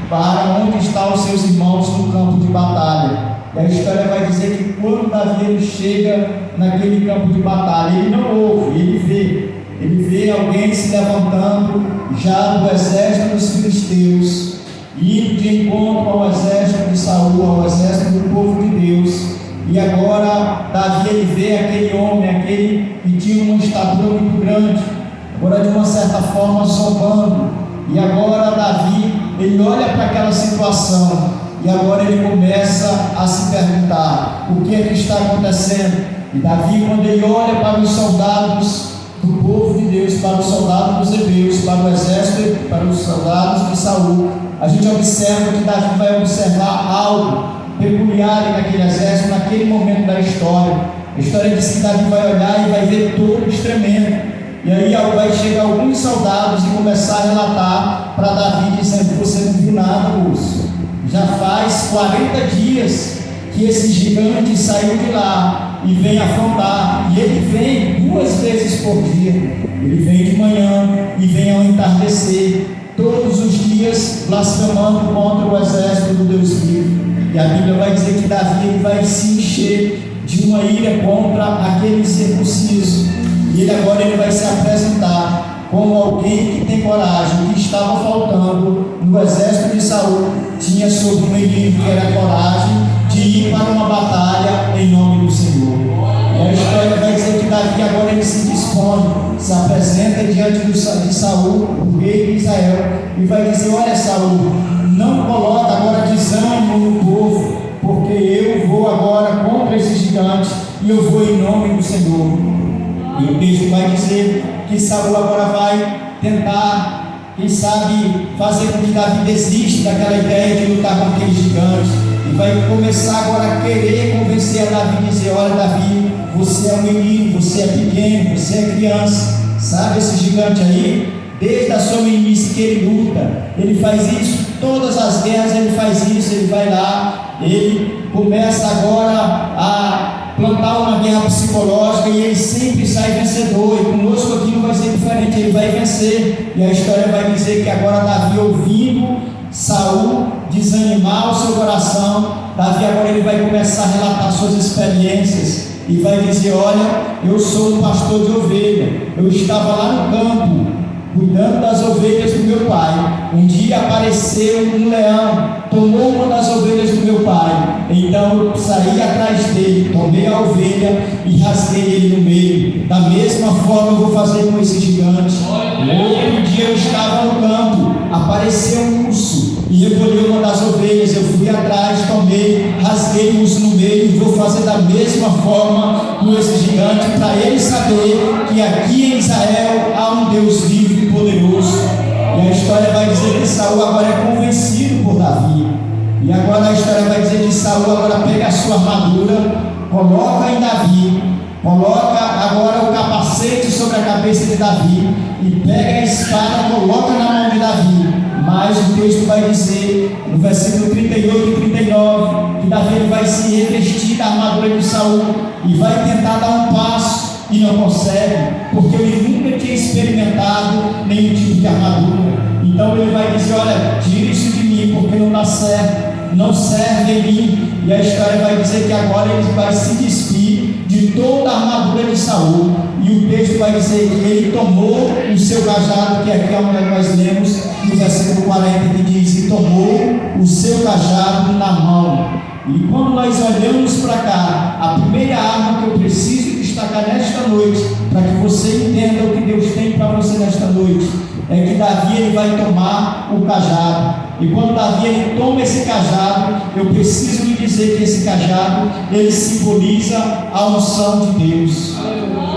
para onde estão os seus irmãos no campo de batalha. E a história vai dizer que quando Davi ele chega naquele campo de batalha, ele não ouve, ele vê alguém se levantando já do exército dos filisteus, indo de encontro ao exército de Saul, ao exército do povo de Deus. E agora Davi ele vê aquele homem, aquele que tinha uma estatura muito grande, agora de uma certa forma zombando. E agora Davi ele olha para aquela situação e agora ele começa a se perguntar o que é que está acontecendo. E Davi, quando ele olha para os soldados do povo de Deus, para os soldados dos hebreus, para o exército, para os soldados de Saul, a gente observa que Davi vai observar algo peculiar naquele exército, naquele momento da história. A história diz que Davi vai olhar e vai ver todos tremendo. E aí vai chegar alguns soldados e começar a relatar para Davi, dizendo: você não viu nada, moço. Já faz 40 dias que esse gigante saiu de lá e vem afrontar. E ele vem 2 vezes por dia. Ele vem de manhã e vem ao entardecer, todos os dias blasfemando contra o exército do Deus vivo. E a Bíblia vai dizer que Davi vai se encher de uma ira contra aquele circunciso. E ele agora vai se apresentar como alguém que tem coragem. O que estava faltando no exército de Saul tinha sobre um menino que era coragem de ir para uma batalha em nome do Senhor. E a história vai dizer que Davi agora ele se dispõe, se apresenta diante de Saul, o rei de Israel, e vai dizer: olha, Saul, não coloca agora desânimo no povo, porque eu vou agora contra esse gigante e eu vou em nome do Senhor. E o texto vai dizer que Saul agora vai tentar, quem sabe, fazer com que Davi desista daquela ideia de lutar com aquele gigante, e vai começar agora a querer convencer a Davi, dizer: olha, Davi, você é um menino, você é pequeno, você é criança, sabe esse gigante aí? Desde a sua meninice que ele luta, ele faz isso, todas as guerras ele faz isso, ele vai lá, ele começa agora a plantar uma guerra psicológica e ele sempre sai vencedor. E conosco aqui não vai ser diferente, ele vai vencer. E a história vai dizer que agora Davi, ouvindo Saul desanimar o seu coração, Davi agora ele vai começar a relatar suas experiências e vai dizer: olha, eu sou um pastor de ovelha, eu estava lá no campo cuidando das ovelhas do meu pai. Um dia apareceu um leão, tomou uma das ovelhas do meu pai. Então eu saí atrás dele, tomei a ovelha e rasguei ele no meio. Da mesma forma eu vou fazer com esse gigante. Outro dia eu estava no campo, apareceu um urso e recolheu uma das ovelhas. Eu fui atrás, tomei, rasguei o urso no meio e vou fazer da mesma forma com esse gigante, para ele saber que aqui em Israel há um Deus vivo e poderoso. E a história vai dizer que Saul agora é convencido por Davi. E agora a história vai dizer que Saul agora pega a sua armadura, coloca em Davi, coloca agora o capacete sobre a cabeça de Davi e pega a espada, coloca na mão de Davi. Mas o texto vai dizer, no versículo 38 e 39, que Davi vai se revestir da armadura de Saul e vai tentar dar um passo e não consegue, porque ele nunca tinha experimentado nenhum tipo de armadura. Então ele vai dizer: olha, tira isso de mim, porque não dá certo, não serve em mim. E a história vai dizer que agora ele vai se despir de toda a armadura de Saul. E o texto vai dizer que ele tomou o seu cajado, que aqui é onde nós lemos no versículo 40, que diz: e tomou o seu cajado na mão. E quando nós olhamos para cá, a primeira arma que eu preciso destacar nesta noite, para que você entenda o que Deus tem para você nesta noite, é que Davi ele vai tomar o cajado. E quando Davi ele toma esse cajado, eu preciso lhe dizer que esse cajado ele simboliza a unção de Deus.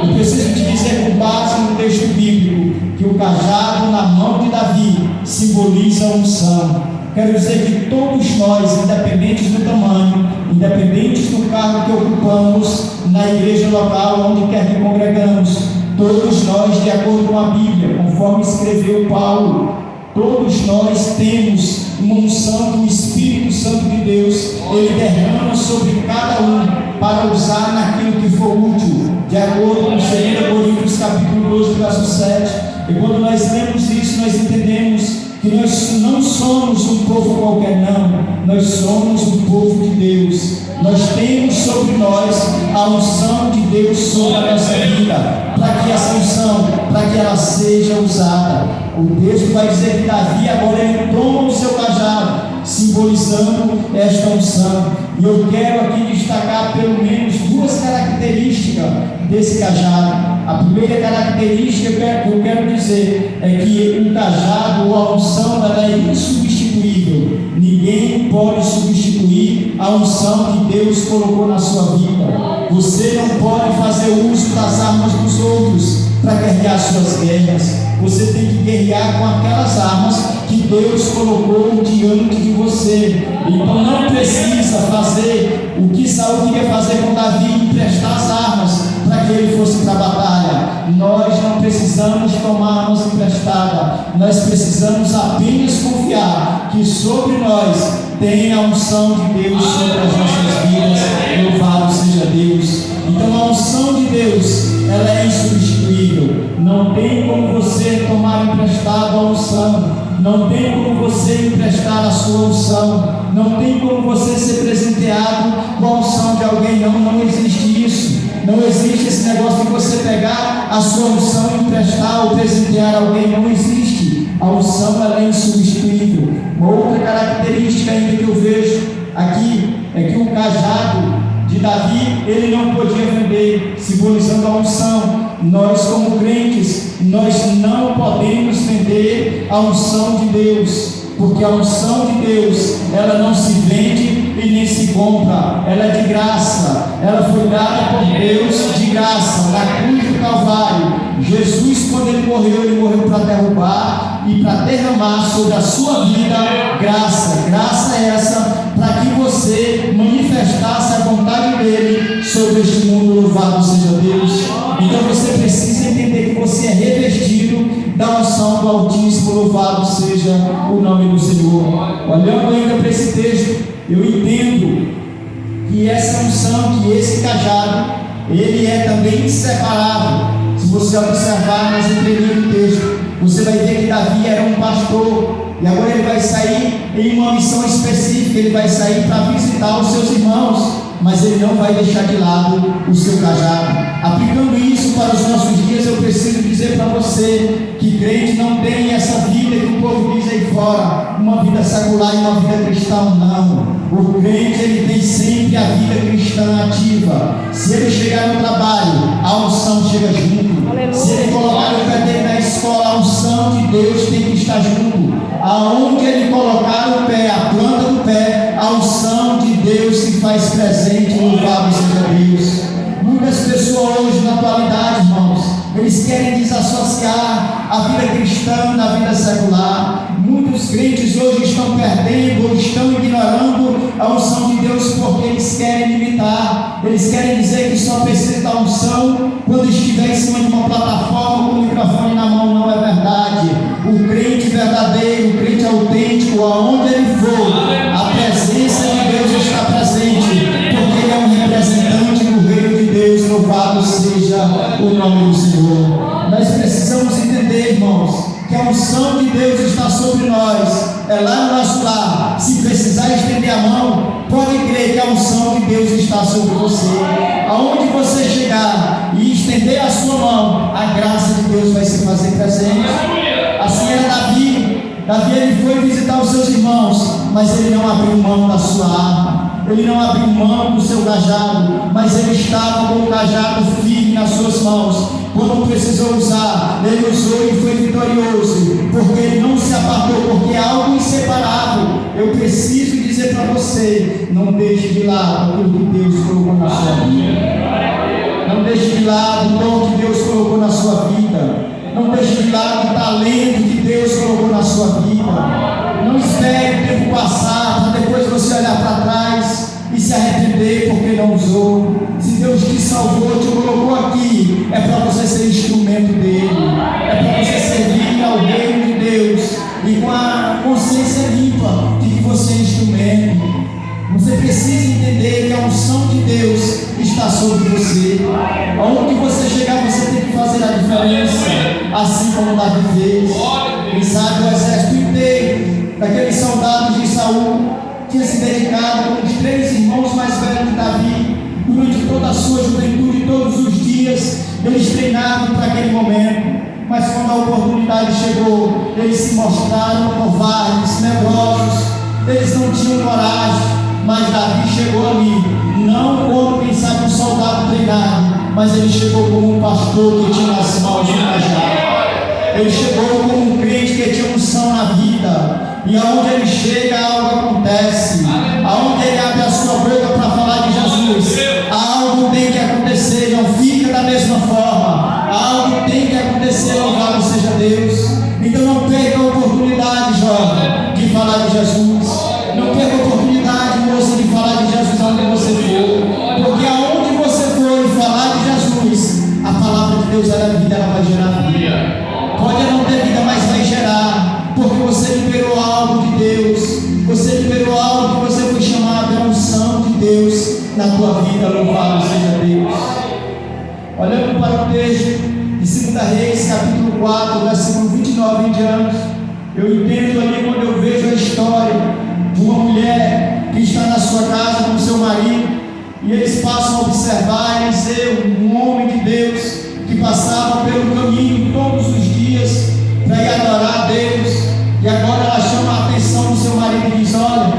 Eu preciso te dizer, com base no texto bíblico, que o cajado na mão de Davi simboliza a unção. Quero dizer que todos nós, independentes do tamanho, independentes do cargo que ocupamos na igreja local, onde quer que congregamos, todos nós, de acordo com a Bíblia, conforme escreveu Paulo, todos nós temos uma unção do Espírito Santo de Deus. Ele derrama sobre cada um para usar naquilo que for útil, de acordo com 2 Coríntios capítulo 12, verso 7. E quando nós lemos isso, nós entendemos que nós não somos um povo qualquer, não, nós somos um povo de Deus. Nós temos sobre nós a unção de Deus sobre a nossa vida, para que essa unção, para que ela seja usada. O texto vai dizer que Davi agora ele toma o seu cajado, simbolizando esta unção. E eu quero aqui destacar pelo menos duas características desse cajado. A primeira característica que eu quero dizer é que o cajado ou a unção ela é insubstituível. Ninguém pode substituir a unção que Deus colocou na sua vida. Você não pode fazer uso das armas dos outros para guerrear suas guerras. Você tem que guerrear com aquelas armas que Deus colocou diante de você. Então não precisa fazer o que Saul queria fazer com Davi, emprestar as armas para que ele fosse para a batalha. Nós não precisamos tomar armas emprestadas. Nós precisamos apenas confiar que sobre nós tem a unção de Deus sobre as nossas vidas. Louvado seja Deus. Então a unção de Deus ela é insubstituível. Não tem como você tomar emprestado a unção. Não tem como você emprestar a sua unção. Não tem como você ser presenteado com a unção de alguém. Não existe isso. Não existe esse negócio de você pegar a sua unção e emprestar ou presentear alguém. Não existe. A unção ela é insubstituível. Uma outra característica ainda que eu vejo aqui é que o cajado de Davi, ele não podia vender, simbolizando a unção. Nós como crentes, nós não podemos vender a unção de Deus, porque a unção de Deus, ela não se vende e nem se compra, ela é de graça, ela foi dada por Deus de graça, na cruz do Calvário. Jesus, quando ele morreu para derrubar e para derramar sobre a sua vida graça. Graça é essa para que você manifestasse a vontade dele sobre este mundo. Louvado seja Deus. Então você precisa entender que você é revestido da unção do Altíssimo. Louvado seja o nome do Senhor. Olhando ainda para esse texto, eu entendo que essa unção, que esse cajado, ele é também inseparável. Se você observar nas entrelinhas do texto, você vai ver que Davi era um pastor, e agora ele vai sair em uma missão específica. Ele vai sair para visitar os seus irmãos, mas ele não vai deixar de lado o seu cajado. Aplicando isso para os nossos dias, eu preciso dizer para você que crente não tem essa vida que o povo diz aí fora, uma vida secular e uma vida cristã. Não. O crente ele tem sempre a vida cristã ativa. Se ele chegar no trabalho, a unção chega junto. Aleluia. Se ele colocar o pé dele na escola, a unção de Deus tem que estar junto. Aonde ele colocar o pé, a planta do pé, a unção de Deus se faz presente. Louvado seja Deus. Muitas pessoas hoje na atualidade, irmãos, eles querem desassociar a vida cristã da vida secular. Muitos crentes hoje estão perdendo ou estão ignorando a unção de Deus porque eles querem limitar. Eles querem dizer que só precisa da unção quando estiver em cima de uma plataforma com o microfone na mão. Não é verdade. O crente verdadeiro, o crente autêntico, aonde ele for, a presença de Deus está presente, porque ele é um representante do reino de Deus. Louvado seja o nome do Senhor. Nós precisamos entender, irmãos, que a unção de Deus está sobre nós. É lá no nosso lar. Se precisar estender a mão, pode crer que a unção de Deus está sobre você. Aonde você chegar e estender a sua mão, a graça de Deus vai se fazer presente. Assim era Davi. Davi ele foi visitar os seus irmãos, mas ele não abriu mão da sua arma. Ele não abriu mão do seu cajado, mas ele estava com o cajado firme nas suas mãos. Quando precisou usar, ele usou e foi vitorioso, porque ele não se apartou, porque é algo inseparável. Eu preciso dizer para você: não deixe de lado aquilo que Deus colocou na sua vida. Não deixe de lado o dom que Deus colocou na sua vida. Não deixe de lado o talento que Deus colocou na sua vida. Não espere o tempo passar para depois você olhar para trás e se arrepender porque não usou. Se Deus te salvou, te colocou aqui, é para você ser instrumento dele, é para você servir ao reino de Deus e com a consciência limpa de que você é instrumento. Você precisa entender que a unção de Deus está sobre você. Aonde você chegar, você tem que fazer a diferença, assim como Davi fez. Quem sabe o exército inteiro daqueles soldados de Saul tinha se dedicado com os 3 irmãos mais velhos de Davi. Durante toda a sua juventude, todos os dias, eles treinavam para aquele momento. Mas quando a oportunidade chegou, eles se mostraram covardes, medrosos. Eles não tinham coragem. Mas Davi chegou ali, não como quem sabe um soldado treinado, mas ele chegou como um pastor que tinha as mãos no cajado. Ele chegou como um crente que tinha unção na vida. E aonde ele chega, algo acontece. Aonde ele abre a sua boca para falar de Jesus, algo tem que acontecer. Não fica da mesma forma. Algo tem que acontecer, louvado seja Deus. Então não perca a oportunidade, jovem, de falar de Jesus. Não perca a oportunidade, moça, de falar de Jesus onde você for. Porque aonde você for e falar de Jesus, a palavra de Deus ela é vida, ela vai gerar vida. Pode não ter vida, mas vai gerar. Porque você liberou algo de Deus. Você liberou algo que você foi chamado, é a unção de Deus na tua vida. Louvado seja Deus. Olhando para o texto de 2 Reis, capítulo 4, versículo 29 em diante, eu entendo ali quando eu vejo a história de uma mulher que está na sua casa com seu marido, e eles passam a observar Eliseu, um homem de Deus que passava pelo caminho todos os dias para ir adorar a Deus. E agora ela chama a atenção do seu marido e diz: olha,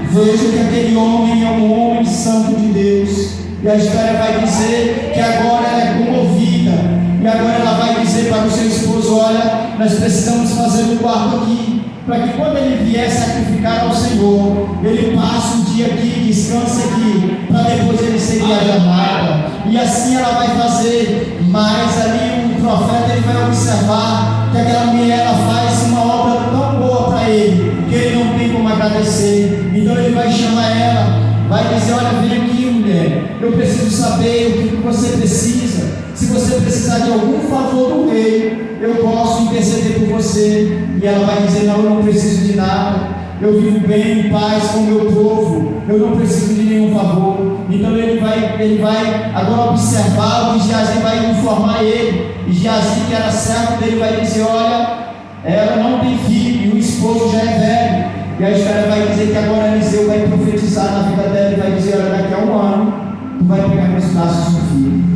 vejo que aquele homem é um homem santo de Deus. E a história vai dizer que agora ela é comovida, e agora ela vai dizer para o seu esposo: olha, nós precisamos fazer um quarto aqui, para que quando ele vier sacrificar ao Senhor, ele passe um dia aqui, descanse aqui, para depois ele seguir a jornada. E assim ela vai fazer. Mas ali o profeta ele vai observar que aquela mulher ela faz uma obra tão boa para ele, que ele não tem como agradecer. Então ele vai chamar ela, vai dizer: olha, vem aqui, mulher, eu preciso saber o que você precisa. Se você precisar de algum favor do rei, eu posso interceder por você. E ela vai dizer: não, eu não preciso de nada, eu vivo bem, em paz com o meu povo, eu não preciso de nenhum favor. Então ele vai agora observar o que Geazi vai informar ele. E Geazi, que era servo dele, vai dizer: olha, ela não tem filho, e o esposo já é velho. E a história vai dizer que agora Eliseu vai profetizar na vida dela e vai dizer: olha, daqui a um ano tu vai pegar nos braços um filho.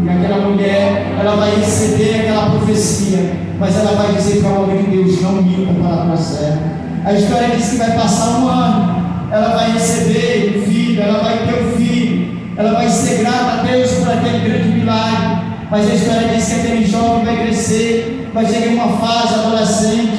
E aquela mulher, ela vai receber aquela profecia, mas ela vai dizer para o homem de Deus: não minta para a tua serva. A história diz que vai passar um ano, ela vai receber o filho, ela vai ter o filho, ela vai ser grata a Deus por aquele grande milagre. Mas a história diz que aquele jovem vai crescer, vai chegar em uma fase adolescente,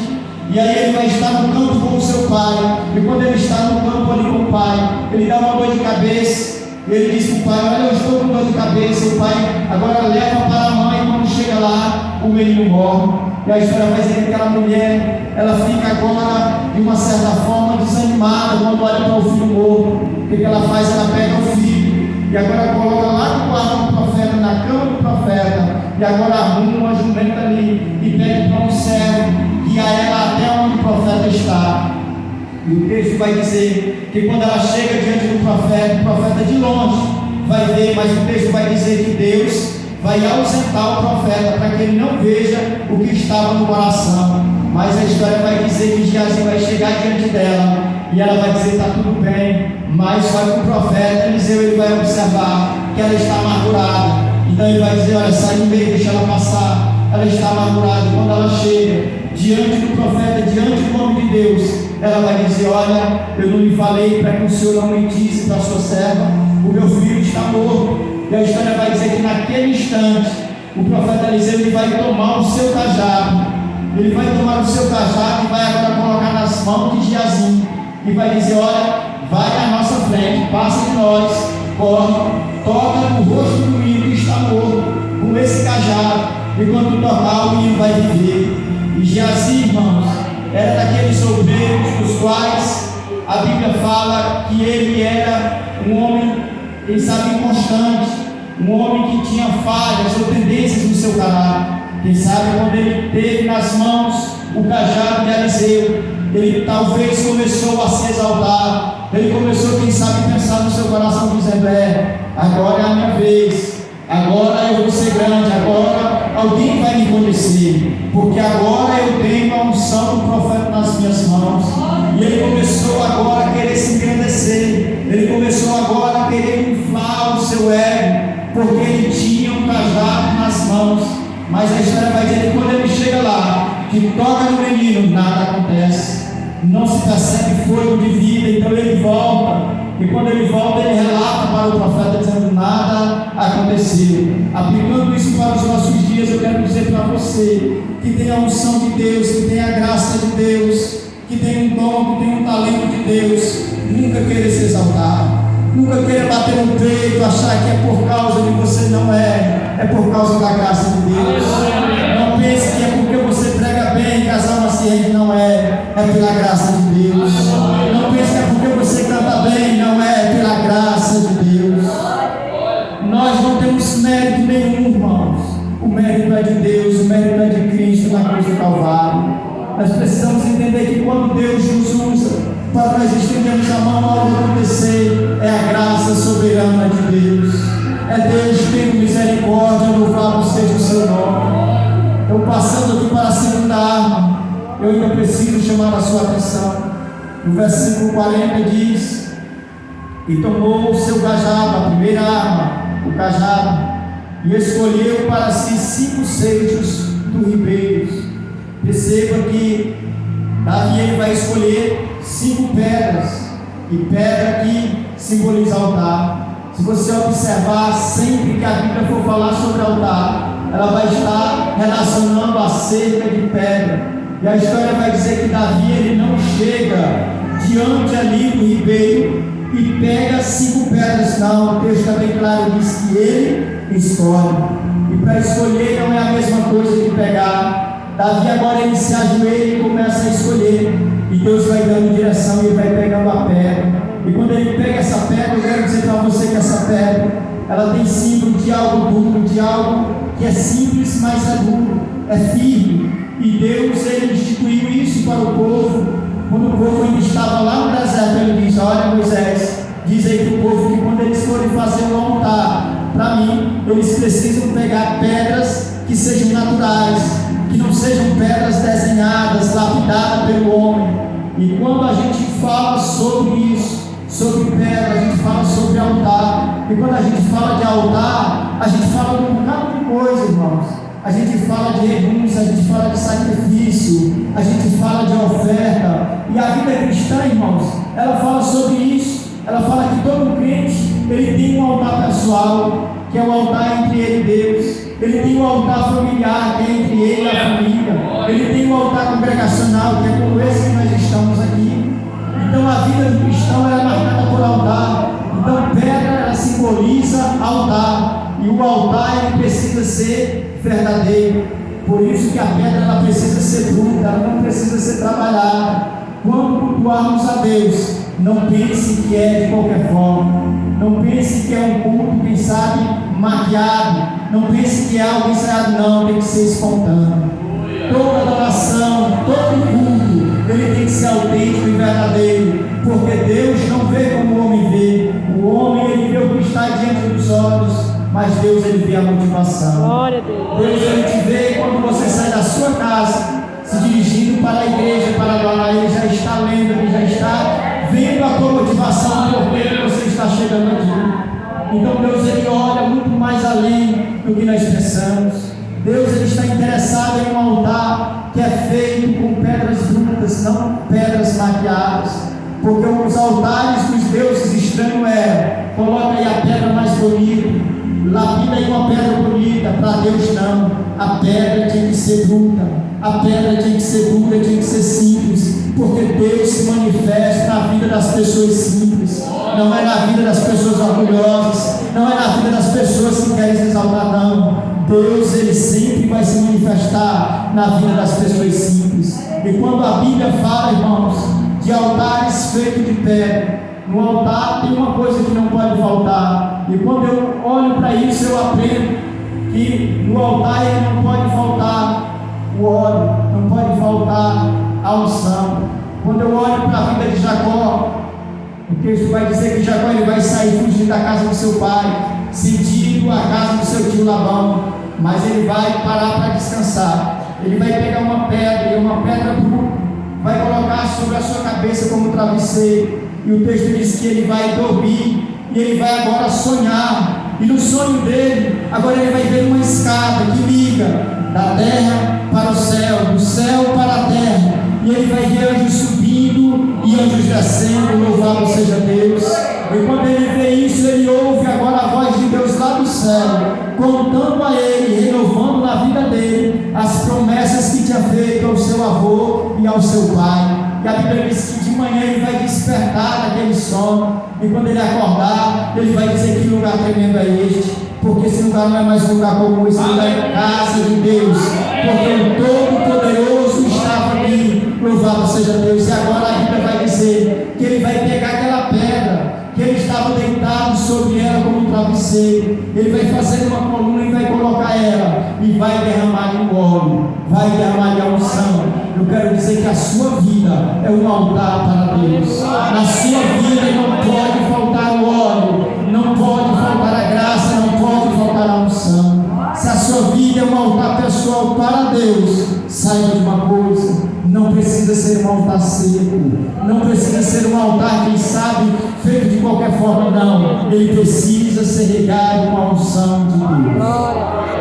e aí ele vai estar no campo com o seu pai. E quando ele está no campo ali com o pai, ele dá uma dor de cabeça. Ele diz para o pai: olha, eu estou com dor de cabeça. O pai agora leva para a mãe, e quando chega lá, o menino morre. E a história vai dizer que aquela mulher, ela fica agora, de uma certa forma, desanimada quando olha para o filho morto. O que ela faz? Ela pega o filho e agora coloca lá no quarto do profeta, na cama do profeta, e agora arruma uma jumenta ali e pede para um servo guiar ela até onde o profeta está. E o texto vai dizer que quando ela chega diante do profeta, o profeta de longe vai ver, mas o texto vai dizer que Deus vai ausentar o profeta para que ele não veja o que estava no coração. Mas a história vai dizer que Geazi vai chegar diante dela e ela vai dizer: está tudo bem. Mas só que o profeta Eliseu ele vai observar que ela está amargurada. Então ele vai dizer: olha, sai do meio, deixa ela passar. Ela está amargurada. E quando ela chega diante do profeta, diante do homem de Deus, ela vai dizer: olha, eu não lhe falei para que o senhor não mentisse para a sua serva, o meu filho está morto. E a história vai dizer que naquele instante o profeta Eliseu ele vai tomar o seu cajado, ele vai tomar o seu cajado e vai agora colocar nas mãos de Geazi e vai dizer: olha, vai à nossa frente, passa de nós, corre, toca no rosto do menino que está morto com esse cajado, e quando tocar, o menino vai viver. E Geazi, irmãos, era daqueles obreiros dos quais a Bíblia fala que ele era um homem, quem sabe, inconstante, um homem que tinha falhas ou tendências no seu caráter. Quem sabe, quando ele teve nas mãos o cajado de Eliseu, ele talvez começou a se exaltar, ele começou, quem sabe, seu coração dizendo: agora é a minha vez, agora eu vou ser grande, agora alguém vai me conhecer, porque agora eu tenho a unção do profeta nas minhas mãos. E ele começou agora a querer se engrandecer, ele começou agora a querer inflar o seu ego, porque ele tinha um cajado nas mãos. Mas a história vai dizer que quando ele chega lá, que toca no menino, nada acontece, não se percebe fogo de vida. Então ele volta, e quando ele volta, ele relata para o profeta dizendo: nada aconteceu. Aplicando isso para os nossos dias, eu quero dizer para você que tem a unção de Deus, que tem a graça de Deus, que tem um dom, que tem um talento de Deus, nunca querer se exaltar, nunca queira bater no peito, achar que é por causa de você. Não é por causa da graça de Deus. Não pense que é porque você prega bem, que as almas se rendem. Não é pela graça de Deus. Não pense que é porque você canta bem. Não é pela graça de Deus. Nós não temos mérito nenhum, irmãos. O mérito é de Deus, o mérito é de Cristo na cruz do Calvário. Nós precisamos entender que quando Deus nos usa para nós estendermos a mão, algo acontecer, é a graça soberana de Deus. É Deus tendo misericórdia, louvado seja o seu nome. Então, passando aqui para a segunda arma, eu ainda preciso chamar a sua atenção. No versículo 40 diz: e tomou o seu cajado, a primeira arma, o cajado, e escolheu para si 5 seixos do ribeiros. Perceba que Davi ele vai escolher 5 pedras, e pedra aqui simboliza altar. Se você observar, sempre que a Bíblia for falar sobre altar, ela vai estar relacionando acerca de pedra. E a história vai dizer que Davi ele não chega diante ali do ribeiro e pega 5 pedras, não. O texto está bem claro, diz que ele escolhe. E para escolher não é a mesma coisa que pegar. Davi agora ele se ajoelha e começa a escolher, e Deus vai dando direção e ele vai pegando a pedra. E quando ele pega essa pedra, eu quero dizer para você que essa pedra, ela tem símbolo de algo duro, de algo que é simples, mas é duro, é firme. E Deus ele instituiu isso para o povo. Quando o povo ainda estava lá no deserto, ele diz: olha, Moisés, diz aí para o povo que quando eles forem fazer um altar para mim, eles precisam pegar pedras que sejam naturais, que não sejam pedras desenhadas, lapidadas pelo homem. E quando a gente fala sobre isso, sobre pedra, a gente fala sobre altar. E quando a gente fala de altar, a gente fala de um bocado de coisa, irmãos. A gente fala de renúncia, a gente fala de sacrifício, a gente fala de oferta. E a vida cristã, irmãos, ela fala sobre isso. Ela fala que todo crente, ele tem um altar pessoal, que é o altar entre ele e Deus. Ele tem um altar familiar, que é entre ele e a família. Ele tem um altar congregacional, que é como esse que nós estamos aqui. Então a vida do cristão é marcada por altar. Então pedra ela simboliza altar, e o altar ele precisa ser verdadeiro. Por isso que a pedra ela precisa ser bruta, ela não precisa ser trabalhada. Quando cultuarmos a Deus, não pense que é de qualquer forma. Não pense que é um culto, quem sabe, maquiado. Não pense que é algo ensaiado, não, tem que ser espontâneo. Toda adoração, todo culto, ele tem que ser autêntico e verdadeiro, porque Deus não vê como o homem vê. O homem ele vê o que está diante dos olhos, mas Deus ele vê a motivação. Glória a Deus. Deus ele te vê quando você sai da sua casa, se dirigindo para a igreja, para adorar. Ele já está lendo, ele já está vendo a tua motivação, porque você está chegando aqui. Então Deus ele olha muito mais além do que nós pensamos. Deus ele está interessado em um altar que é feito com pedras brutas, não pedras maquiadas, porque os altares dos deuses estranhos coloca aí a pedra mais bonita, lapida aí uma pedra bonita. Para Deus não, a pedra tinha que ser bruta, a pedra tinha que ser dura, tinha que ser simples, porque Deus se manifesta na vida das pessoas simples, não é na vida das pessoas orgulhosas, não é na vida das pessoas que querem se exaltar, não. Deus ele sempre vai se manifestar na vida das pessoas simples. E quando a Bíblia fala, irmãos, de altares feitos de pedra, no altar tem uma coisa que não pode faltar. E quando eu olho para isso, eu aprendo que no altar ele não pode faltar o óleo, não pode faltar a unção. Quando eu olho para a vida de Jacó, o O texto vai dizer que Jacó ele vai sair fugindo da casa do seu pai, sentindo a casa do seu tio Labão, mas ele vai parar para descansar. Ele vai pegar uma pedra, e uma pedra bruta, vai colocar sobre a sua cabeça como travesseiro, e o texto diz que ele vai dormir, e ele vai agora sonhar, e no sonho dele, agora ele vai ver uma escada que liga da terra para o céu, do céu para a terra, e ele vai ver anjos subindo e anjos descendo, louvado seja Deus. E quando ele vê isso, ele ouve agora a voz de Deus lá do céu, contando a ele, renovando na vida dele as promessas que tinha feito ao seu avô e ao seu pai. E a Bíblia diz que de manhã ele vai despertar daquele sono, e quando ele acordar, ele vai dizer: que lugar tremendo é este? Porque esse lugar não é mais um lugar comum, esse lugar é casa de Deus, porque o Todo-Poderoso estava ali, louvado seja Deus. E agora a Bíblia vai dizer que ele vai pegar aquela pedra, que ele estava deitado sobre ela como um travesseiro, ele vai fazer uma coluna e vai colocar ela, e vai derramar um óleo, vai derramar a unção. Eu quero dizer que a sua vida é um altar para Deus. Na sua vida não pode faltar o óleo, não pode faltar a graça, não pode faltar a unção. Se a sua vida é um altar pessoal para Deus, saiba de uma coisa: não precisa ser um altar seco, não precisa ser um altar, quem sabe, feito de qualquer forma, não. Ele precisa ser regado com a unção de Deus.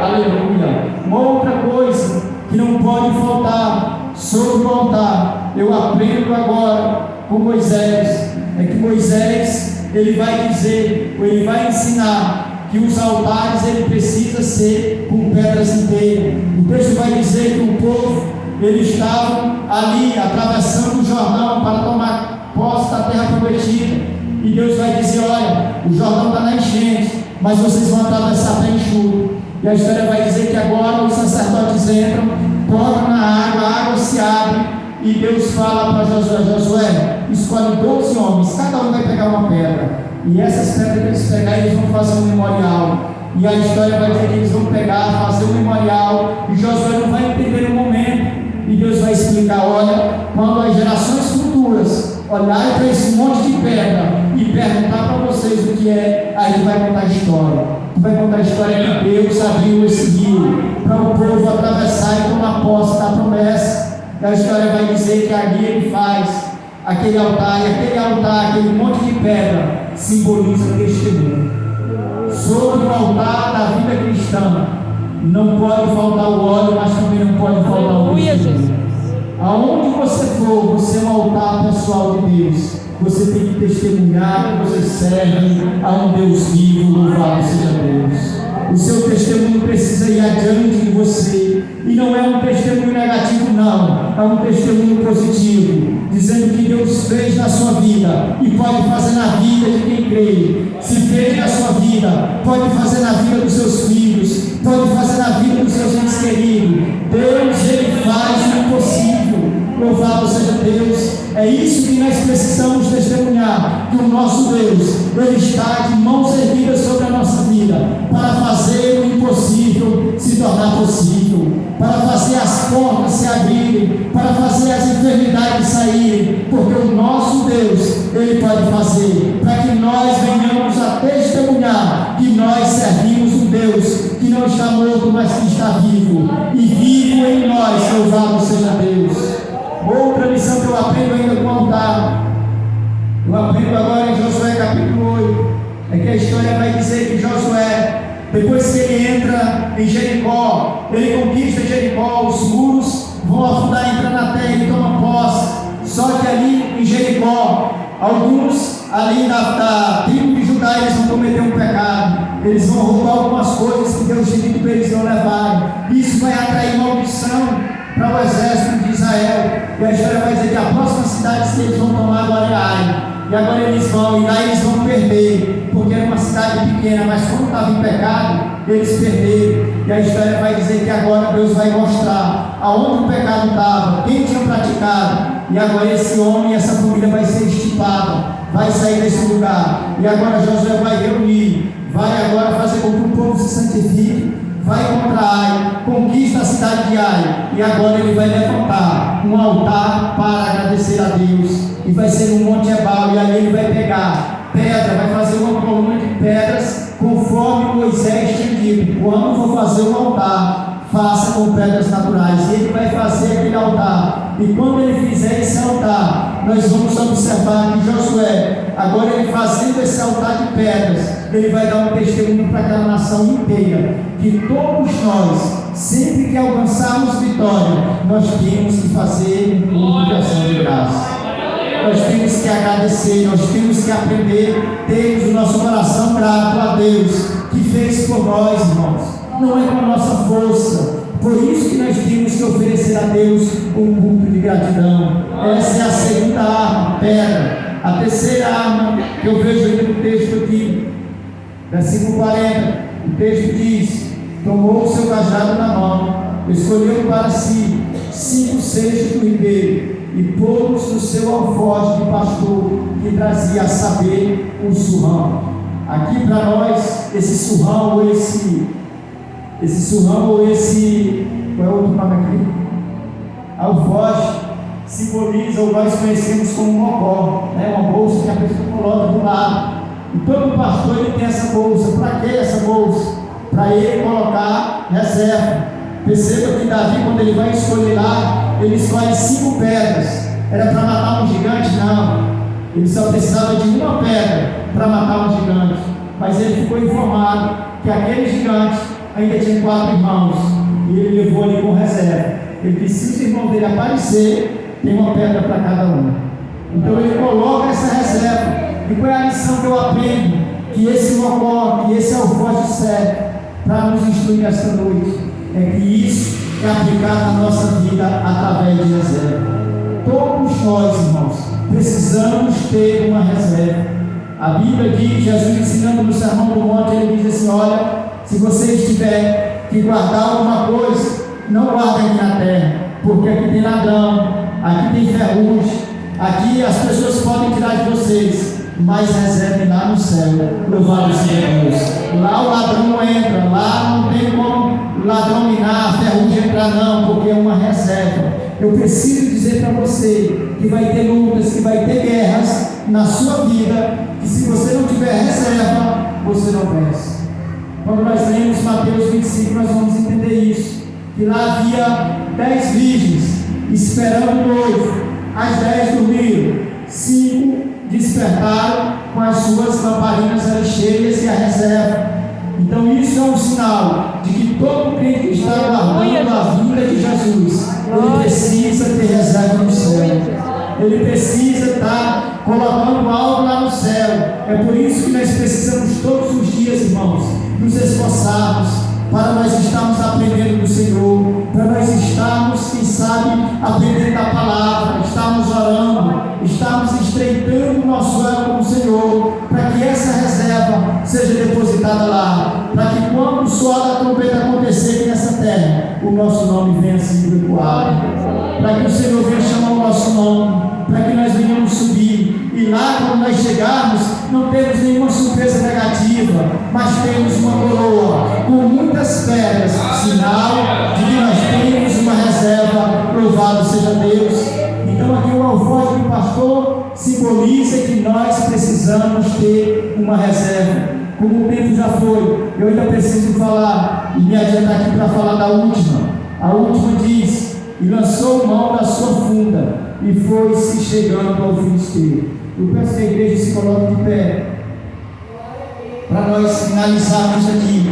Aleluia. Uma outra coisa que não pode faltar sobre o altar, eu aprendo agora com Moisés, é que Moisés, ele vai dizer, ou ele vai ensinar, que os altares ele precisa ser com pedras inteiras. O texto vai dizer que o povo, eles estavam ali atravessando o Jordão para tomar posse da terra prometida, e Deus vai dizer: olha, o Jordão está na enchente, mas vocês vão atravessar bem enxuto. E a história vai dizer que agora os sacerdotes entram, tocam na água, a água se abre, e Deus fala para Josué: Josué, escolhe 12 homens, cada um vai pegar uma pedra, e essas pedras que eles pegarem, eles vão fazer um memorial. E a história vai dizer que eles vão pegar, fazer um memorial, e Josué não vai entender o momento, e Deus vai explicar: olha, quando as gerações futuras olharem para esse monte de pedra e perguntar para vocês o que é, aí ele vai contar a história. Vai contar a história que Deus abriu esse rio para o povo atravessar e tomar posse da promessa. E a história vai dizer que ali ele faz aquele altar, e aquele altar, aquele monte de pedra, simboliza o testemunho. Sobre o altar da vida cristã, não pode faltar o óleo, mas também não pode faltar o testemunho. Aonde você for, você é um altar pessoal de Deus. Você tem que testemunhar que você serve a um Deus vivo, louvado seja Deus. O seu testemunho precisa ir adiante de você, e não é um testemunho negativo, não, é um testemunho positivo, dizendo que Deus fez na sua vida e pode fazer na vida de quem crê. Se fez na sua vida, pode fazer na vida dos seus filhos, pode fazer na vida dos seus entes queridos. Deus, ele faz o impossível, louvado seja Deus. É isso que nós precisamos testemunhar, que o nosso Deus, ele está de mãos erguidas sobre a nossa vida, para fazer o impossível se tornar possível, para fazer as portas se abrirem, para fazer as enfermidades saírem, porque o nosso Deus, ele pode fazer, para que nós venhamos a testemunhar que nós servimos um Deus que não está morto, mas que está vivo, e vivo em nós, louvado seja Deus. Outra lição que eu aprendo ainda com o altar, eu aprendo agora em Josué capítulo 8, é que a história vai dizer que Josué, depois que ele entra em Jericó, ele conquista Jericó, os muros vão afundar, entra na terra, ele toma posse. Só que ali em Jericó, alguns ali da tribo de Judá, eles vão cometer um pecado, eles vão roubar algumas coisas que Deus tinha dito para eles não levarem. Isso vai atrair maldição para o exército de Israel, e a história vai dizer que a próxima cidade que eles vão tomar agora é Ai, e agora eles vão, e lá eles vão perder, porque era uma cidade pequena, mas como estava em pecado, eles perderam. E a história vai dizer que agora Deus vai mostrar aonde o pecado estava, quem tinha praticado, e agora esse homem e essa família vai ser extirpada, vai sair desse lugar, e agora Josué vai reunir, vai agora fazer com que o povo se santifique, vai contra Ai, conquista a cidade de Ai, e agora ele vai levantar um altar para agradecer a Deus, e vai ser no Monte Ebal, e ali ele vai pegar pedra, vai fazer uma coluna de pedras, conforme Moisés tinha dito: quando for fazer um altar, faça com pedras naturais. E ele vai fazer aquele altar. E quando ele fizer esse altar, nós vamos observar que Josué, agora ele fazendo esse altar de pedras, ele vai dar um testemunho para aquela nação inteira, que todos nós, sempre que alcançarmos vitória, nós temos que fazer um culto de ação de graça. Nós temos que agradecer, nós temos que aprender, termos o nosso coração grato a Deus, que fez por nós, irmãos. Não é com a nossa força. Por isso que nós temos que oferecer a Deus um culto de gratidão. Essa é a segunda arma, pedra. A terceira arma que eu vejo aqui no texto aqui, versículo 40, o texto diz: tomou o seu cajado na mão, escolheu para si 5 seixos do ribeiro e pôs no seu alforje de pastor, que trazia a saber um surrão. Aqui para nós, esse surrão ou qual é o outro nome aqui? Alforje simboliza, ou nós conhecemos como um mocó, né? Uma bolsa que a pessoa coloca do lado. E todo pastor ele tem essa bolsa. Para que essa bolsa? Para ele colocar reserva. Perceba que Davi, quando ele vai escolher lá, ele escolhe 5 pedras. Era para matar um gigante? Não. Ele só precisava de uma pedra para matar um gigante. Mas ele ficou informado que aquele gigante ainda tinha 4 irmãos. E ele levou ali com reserva. Ele disse: se os irmãos dele aparecer, tem uma pedra para cada um. Então ele coloca essa reserva. E qual é a lição que eu aprendo? Que esse mocó, que esse alforje serve para nos instruir esta noite. É que isso é aplicado na nossa vida através de reserva. Todos nós, irmãos, precisamos ter uma reserva. A Bíblia diz, Jesus ensinando no Sermão do Monte, ele diz assim: olha, se você tiver que guardar alguma coisa, não guarde aqui na terra, porque aqui tem ladrão, aqui tem ferrugem, aqui as pessoas podem tirar de vocês, mas reserve lá no céu. Louvado seja Deus. Lá o ladrão não entra, lá não tem como o ladrão minar, a ferrugem entrar, não, porque é uma reserva. Eu preciso dizer para você que vai ter lutas, que vai ter guerras na sua vida, que se você não tiver reserva, você não vence. Quando nós lemos Mateus 25, nós vamos entender isso, que lá havia 10 virgens esperando o noivo. As 10 dormiram, 5 despertaram com as suas lamparinas ali cheias e a reserva. Então isso é um sinal de que todo crente que está aguardando a vinda de Jesus, ele precisa ter reserva no céu. Ele precisa estar colocando algo lá no céu. É por isso que nós precisamos todos os dias, irmãos, nos esforçarmos para nós estarmos aprendendo do Senhor, para nós estarmos, quem sabe, aprendendo da palavra, estarmos orando, estarmos estreitando o nosso elo com o Senhor, para que essa reserva seja depositada lá, para que quando o soar da trombeta acontecer aqui nessa terra, o nosso nome venha sendo ecoado, para que o Senhor venha chamar o nosso nome, para que nós venhamos subir, e lá quando nós chegarmos, não temos nenhuma surpresa negativa, mas temos uma coroa com muitas pedras, sinal de que nós temos uma reserva. Louvado seja Deus. Então aqui o alforje do pastor simboliza que nós precisamos ter uma reserva. Como o tempo já foi, eu ainda preciso falar e me adiantar aqui para falar da última. A última diz: e lançou mão da sua funda e foi se chegando ao filisteiro. Eu peço que a igreja se coloque de pé para nós finalizarmos aqui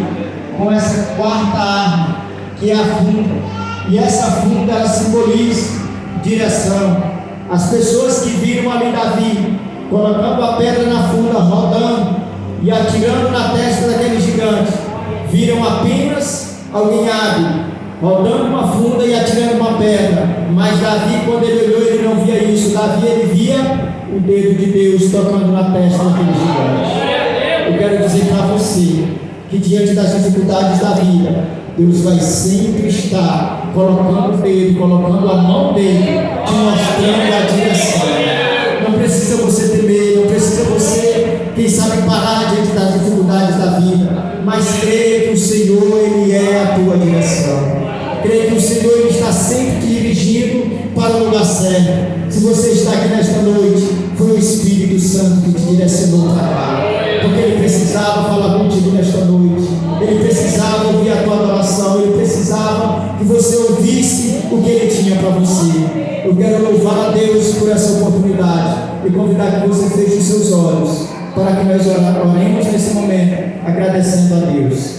com essa quarta arma, que é a funda. E essa funda, ela simboliza direção. As pessoas que viram ali Davi colocando a pedra na funda, rodando e atirando na testa daquele gigante, viram apenas alguém hábil rodando uma funda e atirando uma pedra. Mas Davi, quando ele olhou, ele não via isso. Davi, ele via o dedo de Deus tocando na testa daquele gigante. Eu quero dizer para você que diante das dificuldades da vida, Deus vai sempre estar colocando o dedo, colocando a mão dele, te mostrando a direção. Não precisa você temer, não precisa você, quem sabe, parar diante das dificuldades da vida, mas creia que o Senhor, Ele é a tua direção. Creia que o Senhor, Ele está sempre te dirigindo para o lugar certo. Se você está aqui nesta noite, foi o Espírito Santo que te direcionou para cá, porque Ele precisava falar contigo nesta noite, Ele precisava ouvir a tua adoração, Ele precisava que você ouvisse o que Ele tinha para você. Eu quero louvar a Deus por essa oportunidade e convidar que você feche os seus olhos para que nós oremos nesse momento, agradecendo a Deus.